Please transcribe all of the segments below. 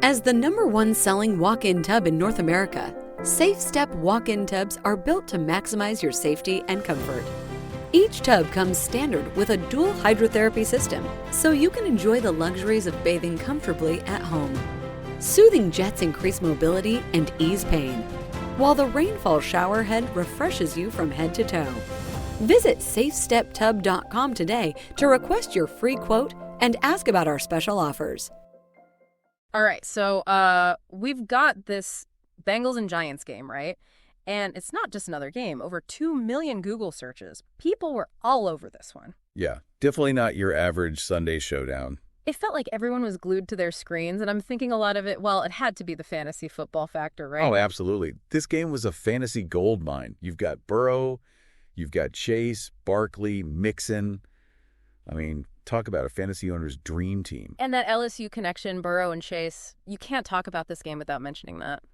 As the #1 selling walk-in tub in North America, SafeStep walk-in tubs are built to maximize your safety and comfort. Each tub comes standard with a dual hydrotherapy system, so you can enjoy the luxuries of bathing comfortably at home. Soothing jets increase mobility and ease pain, while the rainfall shower head refreshes you from head to toe. Visit SafeStepTub.com today to request your free quote and ask about our special offers. All right, so we've got this Bengals and Giants game, right? And it's not just another game. Over 2 million Google searches. People were all over this one. Yeah, definitely not your average Sunday showdown. It felt like everyone was glued to their screens, and I'm thinking a lot of it, well, it had to be the fantasy football factor, right? Oh, absolutely. This game was a fantasy gold mine. You've got Burrow, you've got Chase, Barkley, Mixon. I mean, talk about a fantasy owner's dream team. And that LSU connection, Burrow and Chase, you can't talk about this game without mentioning that.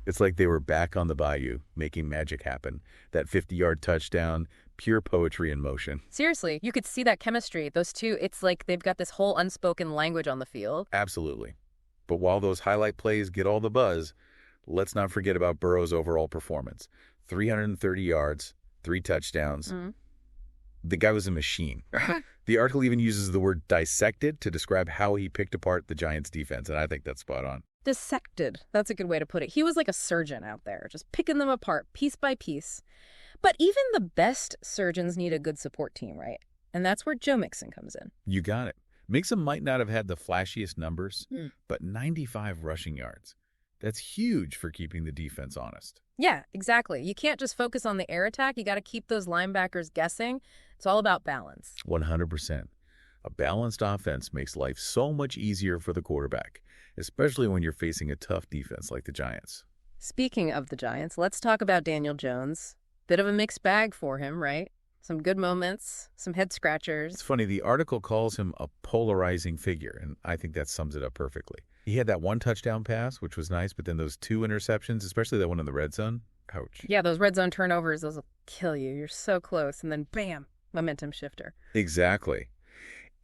It's like they were back on the bayou, making magic happen. That 50-yard touchdown, pure poetry in motion. Seriously, you could see that chemistry. Those two, it's like they've got this whole unspoken language on the field. Absolutely. But while those highlight plays get all the buzz, let's not forget about Burrow's overall performance. 330 yards, 3 touchdowns. The guy was a machine. The article even uses the word dissected to describe how he picked apart the Giants' defense, and I think that's spot on. Dissected. That's a good way to put it. He was like a surgeon out there, just picking them apart piece by piece. But even the best surgeons need a good support team, right? And that's where Joe Mixon comes in. You got it. Mixon might not have had the flashiest numbers, but 95 rushing yards. That's huge for keeping the defense honest. Yeah, exactly. You can't just focus on the air attack. You got to keep those linebackers guessing. It's all about balance. 100%. A balanced offense makes life so much easier for the quarterback, especially when you're facing a tough defense like the Giants. Speaking of the Giants, let's talk about Daniel Jones. Bit of a mixed bag for him, right? Some good moments, some head scratchers. It's funny, the article calls him a polarizing figure, and I think that sums it up perfectly. He had that 1 touchdown pass, which was nice, but then those 2 interceptions, especially that one in the red zone, ouch. Yeah, those red zone turnovers, those will kill you. You're so close, and then bam, momentum shifter. Exactly.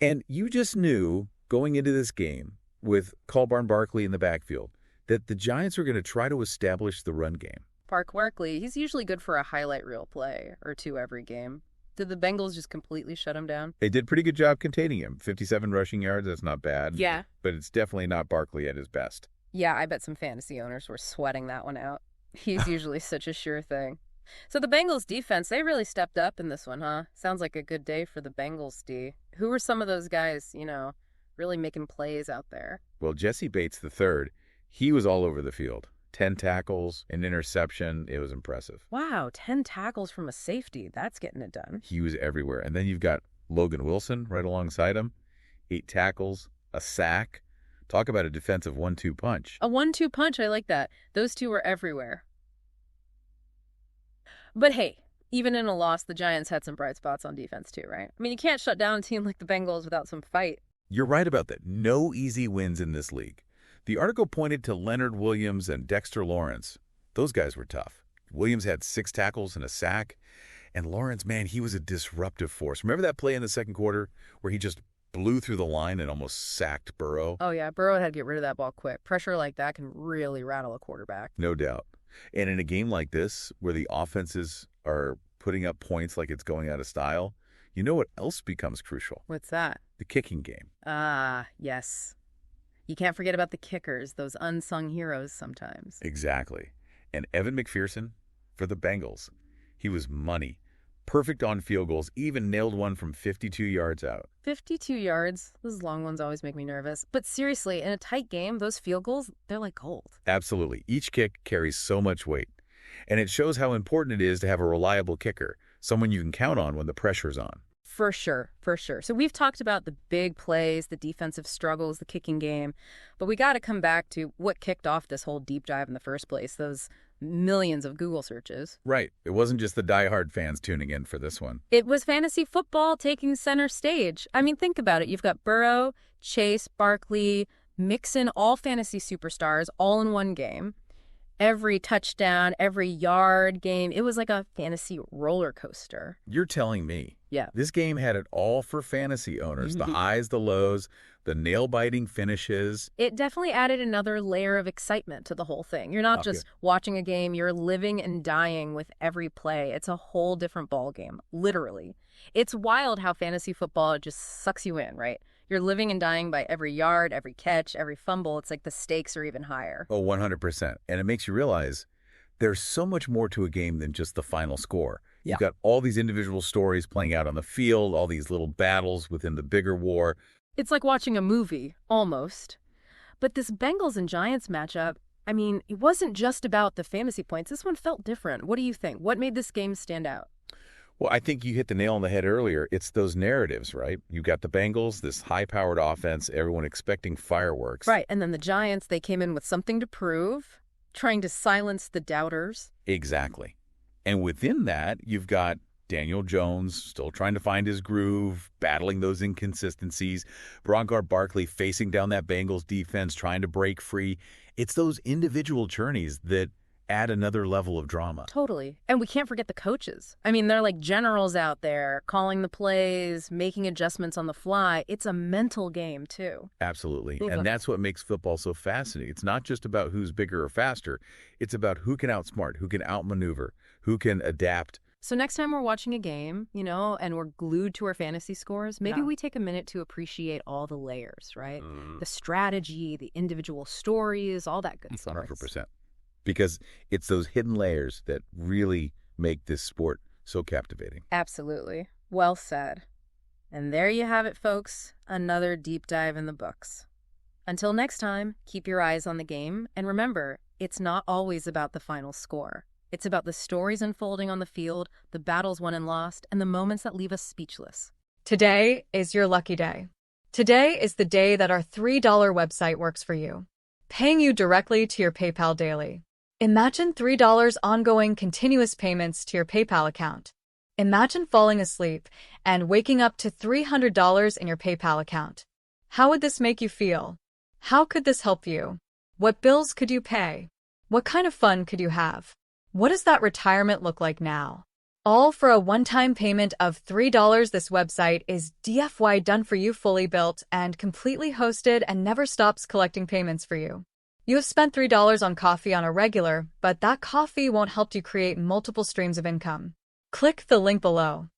And you just knew going into this game with Callbarn Barkley in the backfield that the Giants were going to try to establish the run game. Park Barkley, he's usually good for a highlight reel play or 2 every game. Did the Bengals just completely shut him down? They did a pretty good job containing him. 57 rushing yards, that's not bad. Yeah. But it's definitely not Barkley at his best. Yeah, I bet some fantasy owners were sweating that one out. He's usually such a sure thing. So the Bengals defense, they really stepped up in this one, huh? Sounds like a good day for the Bengals, D. Who were some of those guys, really making plays out there? Well, Jesse Bates III, he was all over the field. 10 tackles, an interception. It was impressive. Wow, 10 tackles from a safety. That's getting it done. He was everywhere. And then you've got Logan Wilson right alongside him. 8 tackles, a sack. Talk about a defensive 1-2 punch. A 1-2 punch, I like that. Those two were everywhere. But hey, even in a loss, the Giants had some bright spots on defense too, right? I mean, you can't shut down a team like the Bengals without some fight. You're right about that. No easy wins in this league. The article pointed to Leonard Williams and Dexter Lawrence. Those guys were tough. Williams had 6 tackles and a sack. And Lawrence, man, he was a disruptive force. Remember that play in the second quarter where he just blew through the line and almost sacked Burrow? Oh, yeah. Burrow had to get rid of that ball quick. Pressure like that can really rattle a quarterback. No doubt. And in a game like this, where the offenses are putting up points like it's going out of style, you know what else becomes crucial? What's that? The kicking game. Ah, yes. You can't forget about the kickers, those unsung heroes sometimes. Exactly. And Evan McPherson for the Bengals. He was money. Perfect on field goals, even nailed one from 52 yards out. 52 yards? Those long ones always make me nervous. But seriously, in a tight game, those field goals, they're like gold. Absolutely. Each kick carries so much weight. And it shows how important it is to have a reliable kicker, someone you can count on when the pressure's on. For sure, for sure. So we've talked about the big plays, the defensive struggles, the kicking game, but we got to come back to what kicked off this whole deep dive in the first place, those millions of Google searches. Right. It wasn't just the diehard fans tuning in for this one. It was fantasy football taking center stage. I mean, think about it. You've got Burrow, Chase, Barkley, Mixon, all fantasy superstars, all in one game. Every touchdown, every yard game, it was like a fantasy roller coaster. You're telling me. Yeah. This game had it all for fantasy owners. The highs, the lows, the nail-biting finishes. It definitely added another layer of excitement to the whole thing. You're not just watching a game, you're living and dying with every play. It's a whole different ball game, literally. It's wild how fantasy football just sucks you in, right? You're living and dying by every yard, every catch, every fumble. It's like the stakes are even higher. Oh, 100%. And it makes you realize there's so much more to a game than just the final score. You've got all these individual stories playing out on the field, all these little battles within the bigger war. It's like watching a movie, almost. But this Bengals and Giants matchup, I mean, it wasn't just about the fantasy points. This one felt different. What do you think? What made this game stand out? Well, I think you hit the nail on the head earlier. It's those narratives, right? You got the Bengals, this high-powered offense, everyone expecting fireworks. Right, and then the Giants, they came in with something to prove, trying to silence the doubters. Exactly. And within that, you've got Daniel Jones still trying to find his groove, battling those inconsistencies. Brongar Barkley facing down that Bengals defense, trying to break free. It's those individual journeys that add another level of drama. Totally. And we can't forget the coaches. I mean, they're like generals out there, calling the plays, making adjustments on the fly. It's a mental game, too. Absolutely. And that's what makes football so fascinating. It's not just about who's bigger or faster. It's about who can outsmart, who can outmaneuver, who can adapt. So next time we're watching a game, you know, and we're glued to our fantasy scores, maybe we take a minute to appreciate all the layers, right? The strategy, the individual stories, all that good stuff. 100%. Because it's those hidden layers that really make this sport so captivating. Absolutely. Well said. And there you have it, folks. Another deep dive in the books. Until next time, keep your eyes on the game. And remember, it's not always about the final score. It's about the stories unfolding on the field, the battles won and lost, and the moments that leave us speechless. Today is your lucky day. Today is the day that our $3 website works for you, paying you directly to your PayPal daily. Imagine $3 ongoing continuous payments to your PayPal account. Imagine falling asleep and waking up to $300 in your PayPal account. How would this make you feel? How could this help you? What bills could you pay? What kind of fun could you have? What does that retirement look like now? All for a one-time payment of $3. This website is DFY done for you, fully built and completely hosted, and never stops collecting payments for you. You have spent $3 on coffee on a regular, but that coffee won't help you create multiple streams of income. Click the link below.